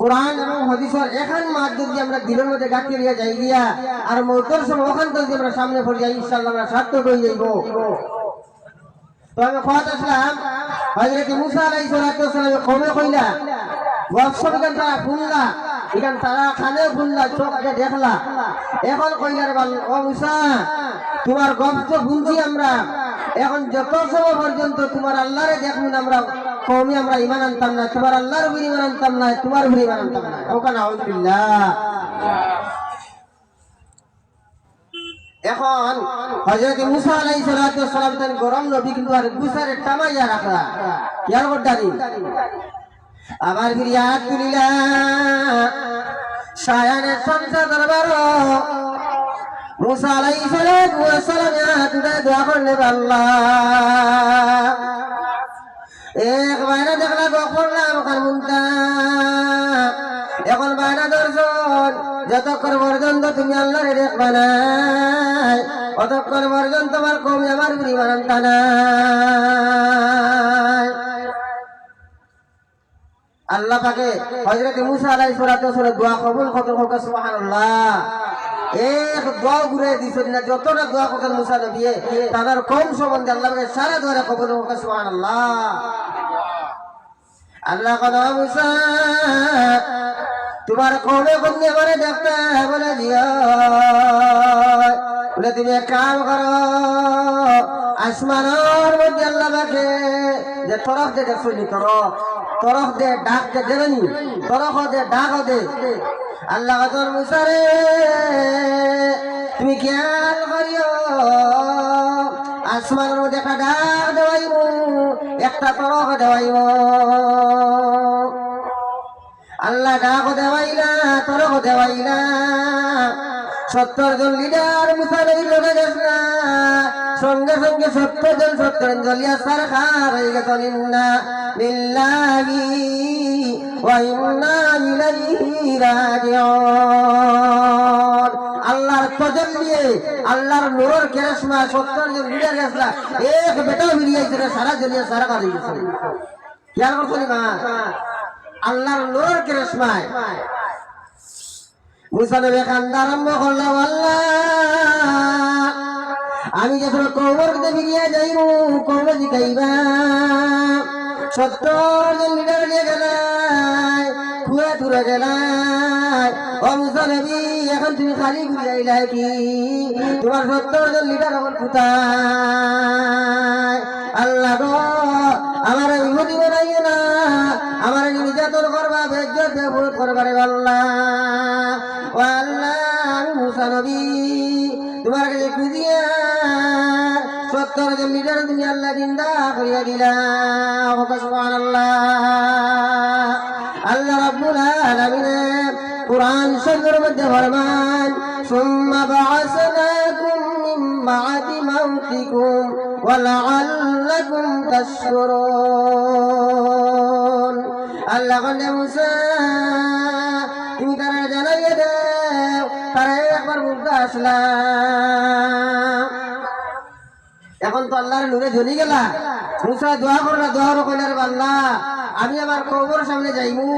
কোরআন এবং হাদিসের এখান মাঝ যদি আমরা দিলের মধ্যে গাঁথি দিয়া যাই গিয়া আর মৌতের সময় ওখান যদি আমরা সামনে পড়ে যাই ইনশাআল্লাহ আমরা সার্থক হয়ে যাইব। তো আমি কথা আসলাম হযরত মুসা আলাইহিস সালাম কমে কইলা ওয়াকশপ গান তারা শুনলা এখান তারা খানে শুনলা চোখে দেখলা এখন কইলার বল ও মুসা তোমার গল্প শুনছি আমরা এখন যত সময় পর্যন্ত তোমার আল্লাহরে দেখুন আমরা কওমি আমরা ঈমান আনতাম না তোমার আল্লাহর উপর ঈমান আনতাম না তোমার উপর ঈমান আনতাম না ওখানে আউযুবিল্লাহ। এখন হযরত মুসা আলাইহিস সালাম তার গরম নবী কিন্তু আর গুসারে টামাইয়া রাখা ইয়ার গড্ডারি আবার ফিরিয়াত তুলিলা শায়ানের সংসদ দরবার মুসা আলাইহিস সালাম তুদা দোয়া করলে আল্লাহ এক বাইরে দেখলা গফরলাম কারমুনটা এখন বাইরে দর্শন যতক্ষণ পর্যন্ত তুমি আল্লাহরে দেখবা না অতক্ষণ পর্যন্ত তোমার কম আমার পরিমাণ আনতা না। আল্লাহ পাকে হযরত মুসা আলাইহিস সালাম দোয়া কবুল করতে হোক সুবহানাল্লাহ। এক দোয়া ঘুরে দিছেন না যতটা দোয়া করতেন মুসা নবী তাদের কম সম্বন্ধে আল্লাহ পাকে সারা দোয়া কবুল হোক সুবহানাল্লাহ। আল্লাহ কথা মুসা তোমার কমে কমে আমারে দেখতে বলে দিও বলে তুমি এক কাম করো আসমানের মধ্যে আল্লাহ পাকে যে তরফ দে দেখছনি তরফ দে ডাক দে দেবেনি তরফ দে ডাক দে আল্লাহ কথা মুসা রে তুমি খেয়াল করিও আসমানের মধ্যে একটা ডাক দেওয়াইব একটা তরফ দেওয়াইব আল্লাহ ডাক দেওয়াইলা তরফ দেওয়াইলা 70 জন লিডার মুসা নবীর লোকে গেছ না সঙ্গে সঙ্গে 70 জন জ্বলিয়া সারখার হয়ে গেছেন ইন্না লিল্লাহি ওয়া ইন্না ইলাইহি রাজিউন। আল্লাহর তজল্লিয়ে আল্লাহর নূরের কেরাসমা 70 জন লিডার গেছলা এক বেটা মিলিয়েছে সারা জ্বলিয়া সারখার হয়ে গেছে। খেয়াল করছেন মা আল্লাহর নূরের কেরাসমায় মুসা নবী কান্দা আরম্ভ করল আল্লাহ আমি যখন কবরতে ফিরিয়া যাইব কবর জিগাইবা 70 জন লিডার নিয়ে গেলাই খুঁড়ে তুলে গেলাই ও মুসা নবী এখন তুমি খালি ঘুরে আইলাই কি তোমার 70 জন লিডার এখন কোথায়? আল্লাহ গো আমার বিভূতি বানাইও না আমার নির্যাতন করবা বেজ্জত করবারে আল্লাহ ও আল্লাহ আমি মুসা নবী তোমার কাছে খুঁজিয়া 70 জন লিডার তুমি আল্লাহ জিন্দা করিয়া দিলা সুবহানাল্লাহ। আল্লাহ রাব্বুল আলামিন কুরআন শরীফের মধ্যে ফরমান সুম্মা বা'আসনাকুম মিন বা'দি মাউতিকুম ওয়া লা'আল্লাকুম তাশকুরুন। আল্লাহ বলে মুসা তুমি তারা জানাইয়া দাও তারা একবার বুঝতে আসলাম। এখন তো আল্লাহর নূরে জ্বলি গেলা মুসা দোয়া করলা দোয়া কইলার আল্লাহ আমি আমার কবর সামনে যাইমু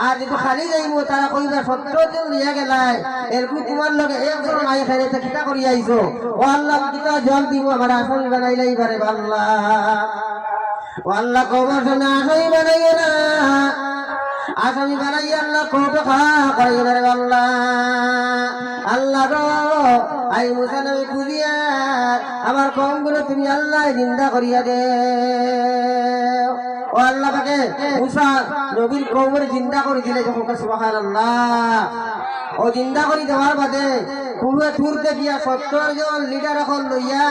আর যদি খালি যাইমু তারা কইবা 70 জন লিয়া গেলাই এরকম তোমার লগে একজন নাই খাইলে তা কিতা করি আইছো ও আল্লাহ কিতা জল দিব আমার আসামি বানাইলাই পারে আল্লাহ ও আল্লাহ কবর সামনে আসামি বানাইও না আসামি বানাই আল্লাহ কত খাই পারে আল্লাহ আল্লাহ গো আই মুসা নবী খুঁজিয়া আমার কমগুলো তুমি আল্লাহ জিন্দা করিয়া দে ও আল্লাহ পাকে মুসা নবীর কওমের জিন্দা করে দিলে যখন সুবহানাল্লাহ ও জিন্দা করে দেওয়ার বাদে কুয়ে তুরতে গিয়া 70 জন লিডার এখন লইয়া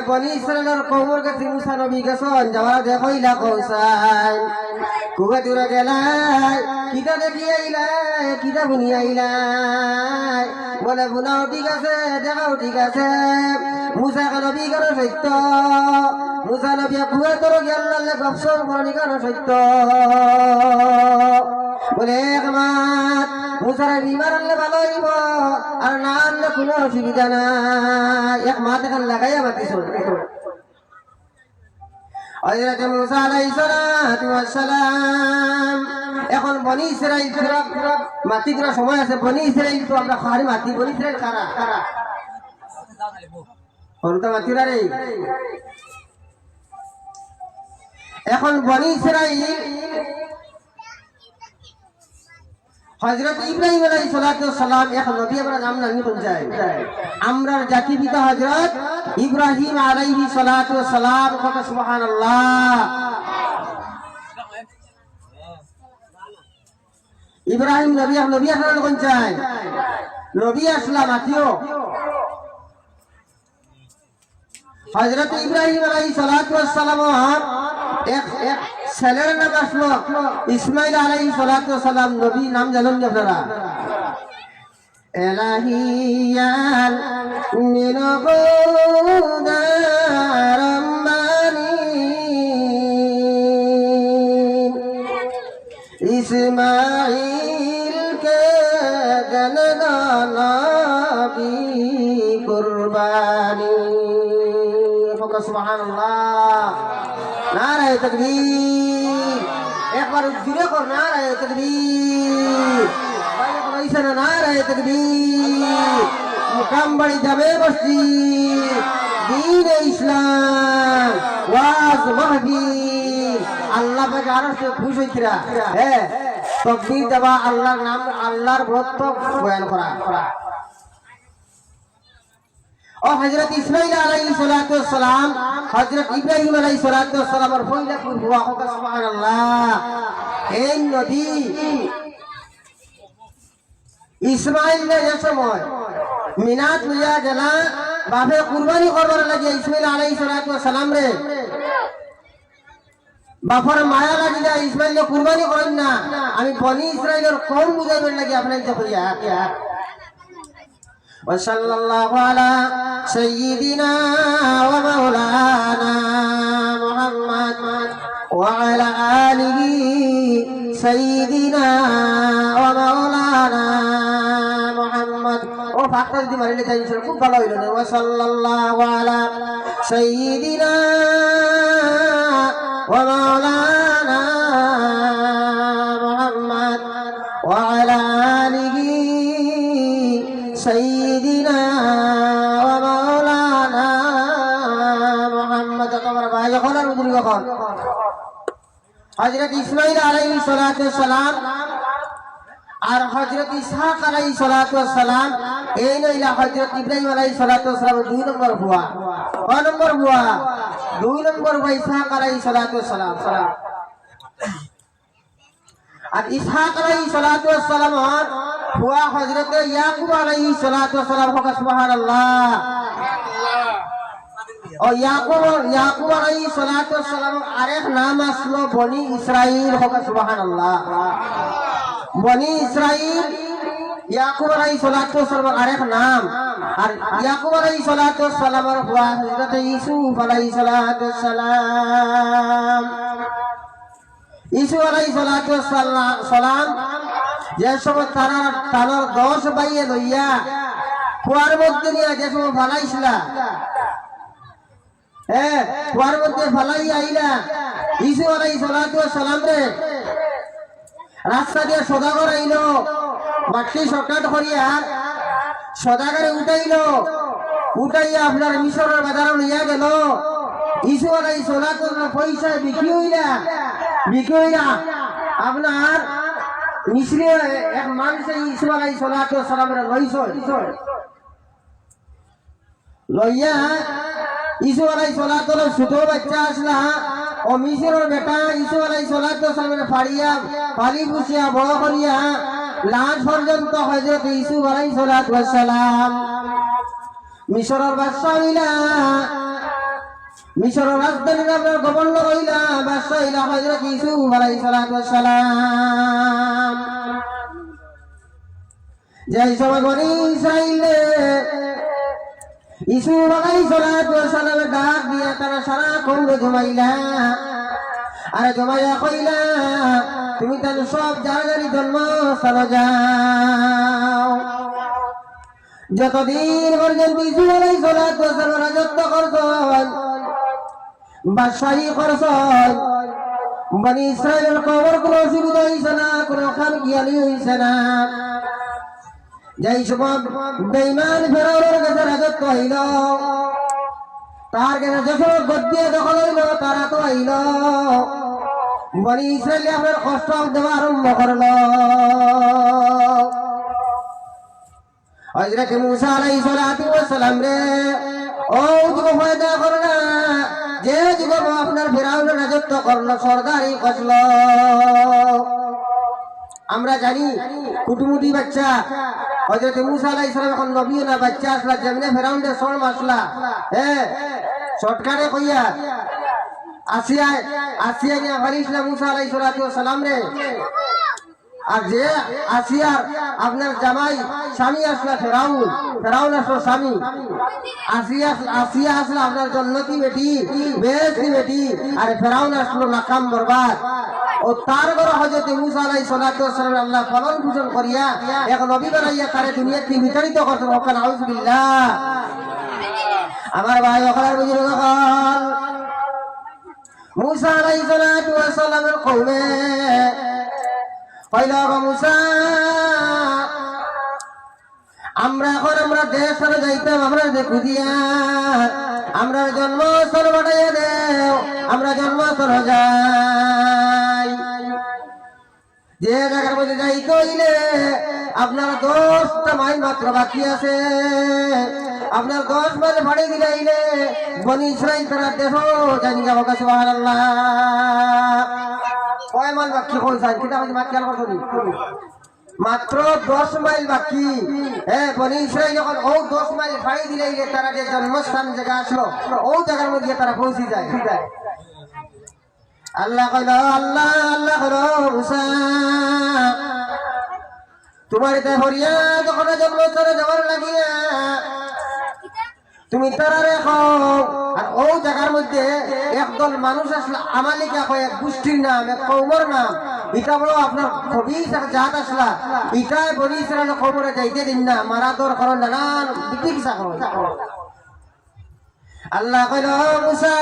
বনি ইসরায়েলের কওমের কাছে মুসা নবী গেছেন যাওয়া দেখইলা কৌসাই কুয়ে তুরে গেলাই কিতা দেখি আইলাই কিতা বুনি আইলাই বলে বুনাও ঠিক আছে দেখাও ঠিক আছে মুসা নবী কেন সত্য মুসা নবী কুয়ে তোর গেল্লালে গপসপ করনি কেন সত্য বলে একমাত মুসার বিমার আনলে ভালো হইব আর না আনলে কোনো অসুবিধা নাই একমাত এখন লাগাইয়া মাতিস হযরত মুসা আলাইহিস সালাম এখন বনি ইসরাইল মাটি দেওয়ার সময় আছে। বনি ইসরাইল তো আমরা খাওয়ারি মাটি। বনি ইসরাইল কারা কারা হরুতা মাতিরা রে। এখন বনি ইসরাইল হযরত ইব্রাহিম আলাইহিস সালাম এক নবী। আমরা নাম জানি কোন যায়? আমরা জাতি পিতা হযরত ইব্রাহিম আলাইহিস সালাম। সুবহানাল্লাহ। ইব্রাহিম নবী নবী আসলাম কোন যায়? নবী আসলাম আতিও হযরত ইব্রাহিম আলাইহিস সালাম এক ছেলের নাম আসলো ইসমাইল আলাইহিস সালাম। নবী নাম জানেন না আপনারা? এলাহিয়াল মিন গুদারম্বানি ইসমাইল কে জননা নবী কুরবানি। সুবহানাল্লাহ। নারায়ে তাকবীর। একবার জোরে কর নারায়ে তাকবীর। ভাই কইছে না নারায়ে তাকবীর। মুকাম বাড়ি যাবে মসজিদ দ্বীন ইসলাম ওয়াজ মাহফিল। আল্লাহ পাক আরো খুশি হইছিরা। হ্যাঁ, তাকবীর দেওয়া, আল্লাহর নাম, আল্লাহর ব্রত বয়ান করা। ও হযরত ইসমাইল আলাইহিস সালাম হযরত ইব্রাহিম আলাইহিস সালামের পয়লা হুয়া। সুবহানাল্লাহ। এই নবী ইসমাইল এর সময় মিনাত লইয়া গেলা বাপে কুরবানি করবার লাগে। ইসমাইল আলাইহিস সালাম রে বাপর মায়া লাগিলা ইসমাইল কুরবানি করেন না। আমি বনি ইসরাইলের কম বুঝাইবার লাগে আপনাদের কইয়া। ওয়াসাল্লাল্লাহু আলা সাইয়্যিদিনা ওয়া মাওলানা মুহাম্মদ ওয়া আলা আলিহি সাইয়্যিদিনা ওয়া মাওলানা মুহাম্মদ। ও ফাঁকটা যদি মারিলে তাই খুব ভালো হইল না। ওয়াসাল্লাল্লাহু আলা সাইয়্যিদিনা ওয়া মাওলানা মুহাম্মদ ওয়া আলা আলিহি সাইয়্যিদিনা ওয়া মাওলানা মুহাম্মদ। তোমরা ভাই যখন আর উদ্রি যখন হযরত ইসমাইল আলাইহিস সালাম আর হযরত ইসহাক আলাইহিস সালাম এই নইলা হযরত ইব্রাহিম আলাইহিস সালাম 2 নম্বর হুয়া। কয় নম্বর হুয়া? 2 নম্বর হুয়া ইসহাক আলাইহিস সালাম। আর ইসহাক আলাইহিস সালাম হুয়া হযরত ইয়াকুব আলাইহিস সালাম। সুবহানাল্লাহ। ও ইয়াকুব আলাইহিস সালাম আরেক নাম আসলো বনি ইসরাইল। সুবহানাল্লাহ। বনি ইসরাইল ইয়াকুব আলাইহিস সালাম আরেক নাম। আর ইয়াকুব আলাইহিস সালামের হুয়া হযরত ইউসুফ আলাইহিস সালাম। ইসু আলাইহিস সালাম যে সময় তার 10 ভাইয়ে লইয়া কুয়ার মধ্যে নিয়ে যে সময় ফালাইছিলা, হ্যাঁ কুয়ার মধ্যে ফালাই আইলা ইসু আলাইহিস সালাম রে রাস্তা দিয়ে সদাগর আইল, মাটি শর্টকাট করিয়া সদাগরে উঠাইয়া আপনার মিশরের বাজারে লইয়া গেল। ইসু আলাইহিস পয়সা বিক্রি হইলা আপনার মিশরি এক মানুষ ইসু আলাইহিস সালামের লইয়া ইসু আলাইহিস ছোট বাচ্চা আসলা ও মিশরের বেটা ইসু আলাইহিস সালামের পালি পুষিয়া বড় করিয়া লাশ পর্যন্ত হযরত ইউসুফ আলাইহিস সালাম মিশরের বাদশা হইলা, মিশরের রাজধানীর আপনার গভর্নর হইলা, বাদশা হইলা হযরত ইউসুফ আলাইহিস সালাম। যে সময় বনি ইসরাইলে ইউসুফ আলাইহিস সালামের ডাক দিয়া তারা সারাক্ষণ ঘুমাইলা। আর জমাইয়া কইলা তুমি তার সব জায়গারই জন্ম চলো যাও। যতদিন পর্যন্ত ইউসুফ আলাইহিস রাজত্ব করছেন, বাদশাহী করছেন, বনি ইসরায়েল কবর কোনো অসুবিধা হয়েছে না, কোনো খাম জ্ঞানী হয়েছে না। যেই সময় বেঈমান ফেরাউনের কাছে রাজত্ব হইল, তার কাছে যখন গদ্দিয়া দখল হইল, তারা তো আইল বনি ইসরায়েল আপনার কষ্ট দেওয়া আরম্ভ করল। হযরত মুসা আলাইহিস সালাতু ওয়াস সালাম রে ও যুগ ফায়দা করলা, যে যুগ আপনার ফেরাউনের রাজত্ব করলো, সরদারি কষল। আমরা জানি কুটুমুটি বাচ্চা হযরত মুসা আলাইহিস সালাম এখন নবী না, বাচ্চা আসলা যেমনে ফেরাউনের সর মাসলা শর্টকাটে কইয়া আসিয়া নিয়ে ফারিসলা মুসা আলাইহিস সালাম রে। আর যে আসিয়ার আপনার জামাই স্বামী আসলা ফেরাউন আসলো স্বামী। আসিয়া আসলো আপনার জন্নতি বেটি, বেহেশতি বেটি, আর ফেরাউন আসলো নাকাম বরবাদ। ও তার ঘরে হযরত মুসা আলাইহিস সালাম আল্লাহ পালন পূজন করিয়া এক নবী বানাইয়া তারে দুনিয়াতে বিতাড়িত করতেন। ওখানে আউযুবিল্লাহ। আমার ভাই ওখানে বুঝলো কখন মুসা আলাইহিস সালামের কওমে কইল, মুসা আমরা দেশ ছেড়ে যাইতাম, আমরা দেখু দিয়া আমরা জন্মস্থল বানাইয়া দেও, আমরা জন্মস্থল যাই। যে জায়গার মধ্যে যাইতে হইলে আপনার 10টা মাইল মাত্র বাকি আছে, আপনার 10 মাইল ভাড়ি দিলাইলে বনি ইসরাইল তারা দেশ জানি যাবো। সুবহানাল্লাহ। কয় মাইল বাকি কইছেন কিটা আমি মাত খেয়াল করছি, মাত্র 10 মাইল বাকি। বনি ইসরাইল যখন ও 10 মাইল ভাড়ি দিলাইলে তারা যে জন্মস্থান জায়গা আসলো, ও জায়গার মধ্যে তারা পৌঁছে যায়। আল্লাহ কইল, আল্লাহ কইল, মুসা তোমার এটা হরিয়া যখন জন্মস্থানে যাওয়ার লাগিয়া তুমি তারা রেখো। আর ও জায়গার মধ্যে একদল মানুষ আসলে আমালিকা কয়, এক গোষ্ঠীর নাম, এক কওমের নাম। এটা বলো আপনার খবিস এক জাত আসলা, ইটাই বনি ইসরায়েল খবরে যাইতে দিন না, মারা দর করো, নানান বিকিসা করো। আল্লাহ কইল, মুসা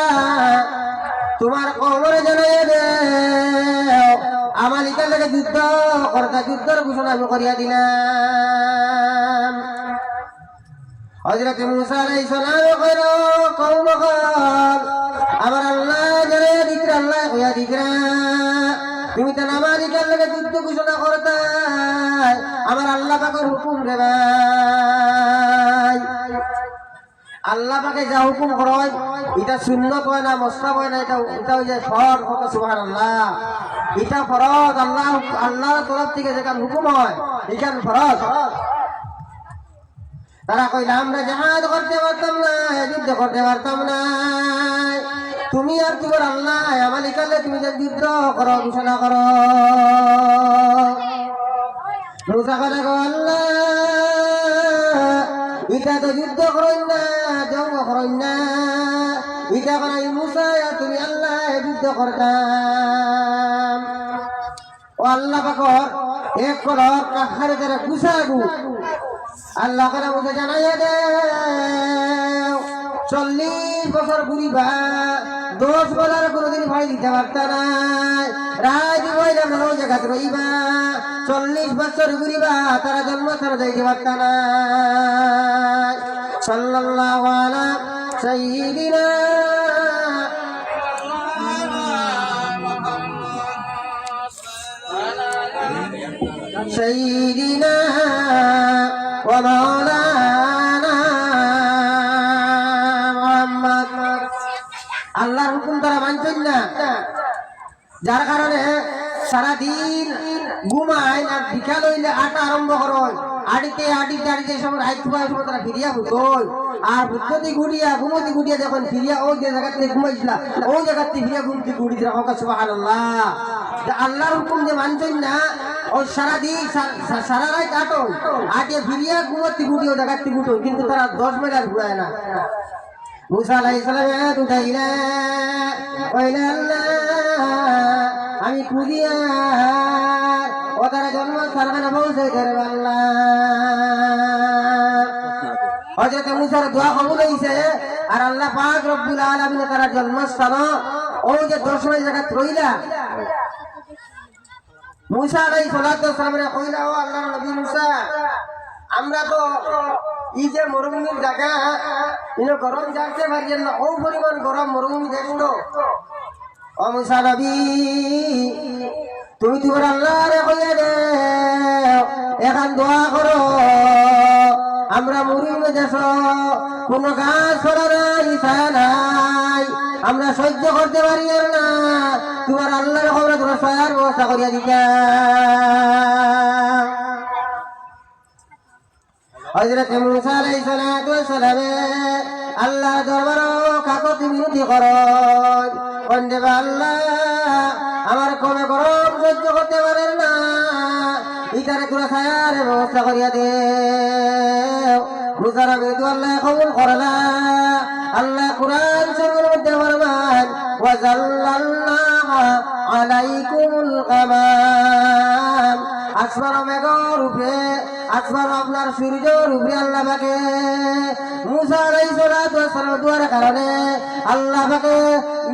তোমার কওমরে জানাই দে আমালিকার লাগে যুদ্ধ করতা, যুদ্ধের ঘোষণা আমি করিয়া দিলাম। হযরত মুসা আলাইহিস সালাম কইল, কওমগণ আমার আল্লাহ জানাইয়া দিকরা, আল্লাহ কইয়া দিকরা তুমি তো আমালিকার লাগে যুদ্ধ ঘোষণা করতা, আমার আল্লাহ পাকের হুকুম রে ভাই। আল্লাহ পাকে যা হুকুম হয় এটা সুন্নত হয় না, মুস্তাহাব হয় না, এটা হয়ে যায় ফরজ। সুবহানাল্লাহ। এটা ফরজ, আল্লাহর তরফ থেকে যেখান হুকুম হয় এখান ফরজ। তারা কইলা আমরা জাহাজ করতে পারতাম না, যুদ্ধ করতে পারতাম না, তুমি আর তোমার আল্লাহ আমালিকালে তুমি যে যুদ্ধ করো, ঘোষণা করো। মুসা কইলা, আল্লাহ এটা তো যুদ্ধ করেন না, জঙ্গ করেন না, এটা করাই মুসা তুমি আল্লাহ যুদ্ধ করতাম। ও আল্লাহ পাকর এক করর কাখারে তারা গুছাগু আল্লাহ করে মুসা জানাইয়া দে 40 বছর ঘুরিবা, 10 বছর কোনোদিন ভাই দিতে পারতা না, রাজ বইলা মনে জায়গাতে রইবা, 40 বছর ঘুরিবা, তারা জন্ম তারা যাইতে পারতা না। সাল্লাল্লাহু আলা সাইয়্যিদিনা সাইয়্যিদিনা ওয়া মাওলানা মুহাম্মদ। আল্লাহর হুকুম তারা মানছেন না, যার কারণে সারাদিন ঘুমায় না, বিকাল হইলে আটা আরম্ভ করয়, আড়িতে সব তারা ফিরিয়া বুঝোয়। আর বুদ্ধতি ঘুরিয়া ঘুমতি ঘুরিয়া যখন ফিরিয়া ও যে জায়গা থেকে ঘুমাইছিলা ও জায়গা থেকে ফিরিয়া ঘুমতি ঘুরিয়ে সুবহানাল্লাহ। আল্লাহর হুকুম যে মানছেন না, ও সারাদিন সারা রাত আটে ফিরিয়া ঘুমতি ঘুরিয়ে ও জায়গা থেকে উঠো, কিন্তু তারা 10 মিনিট আর ঘুরায় না। মুসা আলাইহিস সালাম উঠাইলা কইলা, আল্লাহ আমি খুদিয়া ও তারা জন্ম সারখানা পৌঁছে করে আল্লাহ। হযরত মুসার দোয়া কবুল হইছে, আর আল্লাহ পাক রব্বুল আলামিন তারা জন্মস্থান ও যে 10 মাইল জায়গা রইলা মুসা আলাইহিস সালাতু ওয়াস সালাম কইলা ও আল্লাহর নবী মুসা আমরা তো এই যে মরুভূমির জায়গা ইনো গরম জানতে পারি না ও পরিমাণ গরম মরুভূমি দেখতো ও মুসা নবী তুমি তোমার আল্লাহরে কইয়া দে এখন দোয়া করো আমরা মরুভূমি দেশ কোন গাছ ছড়া নাই ছায়া নাই আমরা সহ্য করতে পারি না তোমার আল্লাহর খবরে তোমার ছায়ার ব্যবস্থা করিয়া দিতা হযরত মুসা আলাইহিস সালাতু ওয়াস সালাম আল্লাহ দরবারে কাকতি মিনতি করেন বন্দে আল্লাহ আমার কোন গরম সহ্য করতে পারে না ইতারে তোরা ছায়ার ব্যবস্থা করিয়া দে মুসা নবী তো আল্লাহ কবুল করলা আল্লাহ কুরআন শরীফের মধ্যে ফরমান ওয়া জাল্লাল্না আলাইকুমুল গামাম আসমান মেঘর উপরে আসমান আপনার সূর্যের উপরে আল্লাহ পাকে মুসা আলাইহিস সালাতু ওয়াস সালাম দুয়ার কারণে আল্লাহ পাকে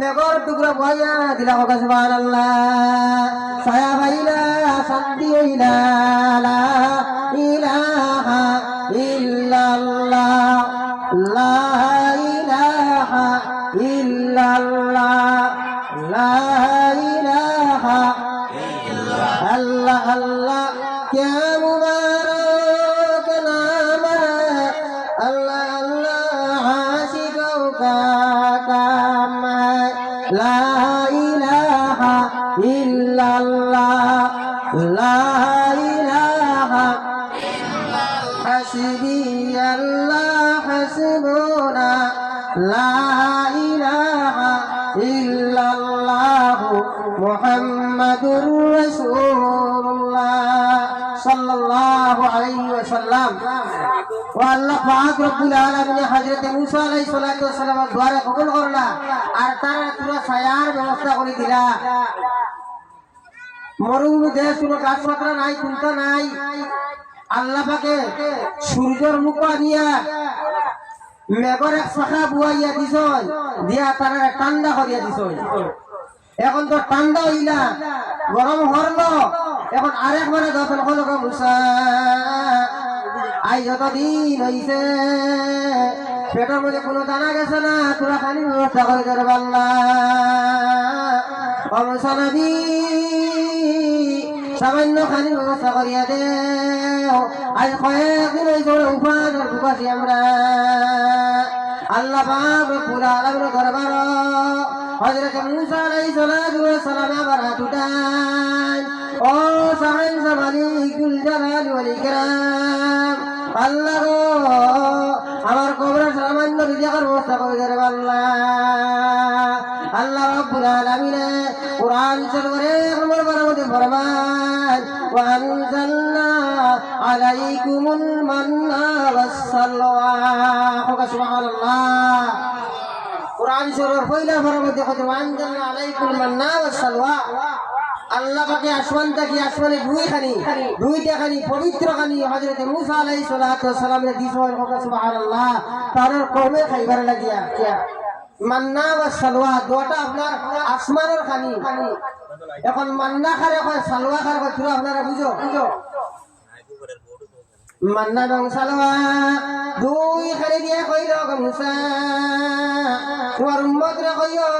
মেঘর টুকরা বইয়া দিলা হোক সুবহানাল্লাহ ছায়া পাইলা শান্তি হইলা লা ইলাহা ইল্লাল্লাহ লা ইলাহা ইল্লাল্লাহ লা ইলাহা अल्लाह अल्लाह क्या मुबारक नाम है अल्लाह अल्लाह आशिकों का काम है ला इलाहा इल्लल्लाह ला इलाहा हस्बी अल्लाह हस्बुना ला इलाहा इल्लल्लाह मुहम्मदुर रसूलुल्लाह सल्लल्लाहु अलैहि वसल्लम ও আল্লাহ পাক রব্বুল আলামিন হযরত মুসা আলাইহিস সালাতু ওয়াস সালামের দোয়া কবুল করলা আর তারা পুরো ছায়ার ব্যবস্থা করে দিলা মরুভূমি দেশ কোনো গাছপালা নাই কুলতা নাই আল্লাহ পাকে সূর্যের মুখ দিয়া মেঘর এক শাখা বুয়াইয়া দিছয় দিয়া তারা ঠান্ডা করিয়া দিছয় এখন তো ঠান্ডা হইলা গরম হরলো এখন আরেকবারে দর্শন হলো মুসা আই যতদিন হইছে পেটের মধ্যে কোনো দানা গেছে না তোরা খালি ব্যবস্থা করে দেবে আল্লাহ ও মুসা নবী সামান্য খালি ব্যবস্থা করিয়া দে আজ কয়েকদিন হইছে উপাসের বুকাছি আমরা আল্লাহ পাক রব্বুল আলামিনের দরবার হযরত মুসা আলাইহিস সালাতু ওয়াস সালাম আবার হাত উঠান ও সাহেব মালিকুল জালাল ওয়াল ইকরাম আল্লাহ গো আমার কবরের সামান্য রিজিকের ব্যবস্থা করে দেবে আল্লাহ আল্লাহ রব্বুল আলামিন কুরআন শরীফে আমার মধ্যে ফরমান ওয়া আনজালনা আলাইকুমুল মান্না ওয়াস সালওয়া সুবহানাল্লাহ কুরআন শরীফের পয়লা ফরমান মধ্যে কত আনজালনা আলাইকুল মান্না ওয়াস সালওয়া আল্লাহ পাকে আসমান থেকে আসমানে দুইটা খানি পবিত্র খানি হযরত মুসা আলাইহিস সালাতু ওয়াস সালামের দিছয় সুবহানাল্লাহ তার কওমে খাইবার লাগিয়া মান্না ওয়াস সালওয়া দুটা আপনার আসমানের খানি এখন মান্না খারে কয় সালওয়া খারে কয় তোরা আপনারা বুঝো মান্না এবং সালওয়া দুই খালি দিয়ে কইল মুসা তোমার উম্মতরে কইও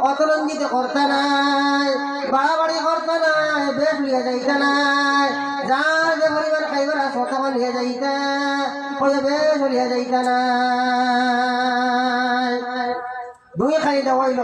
অতরঙ্গিত করতে নাই বাড়াবাড়ি করতে নাই বেশ লিয়ে যাইতে নাই যার যে পরিবার খাইবার শতমান লিয়ে যাইতে কইয়া বেশ লিয়ে যাইতে নাই দুই খালি দেওয়াইল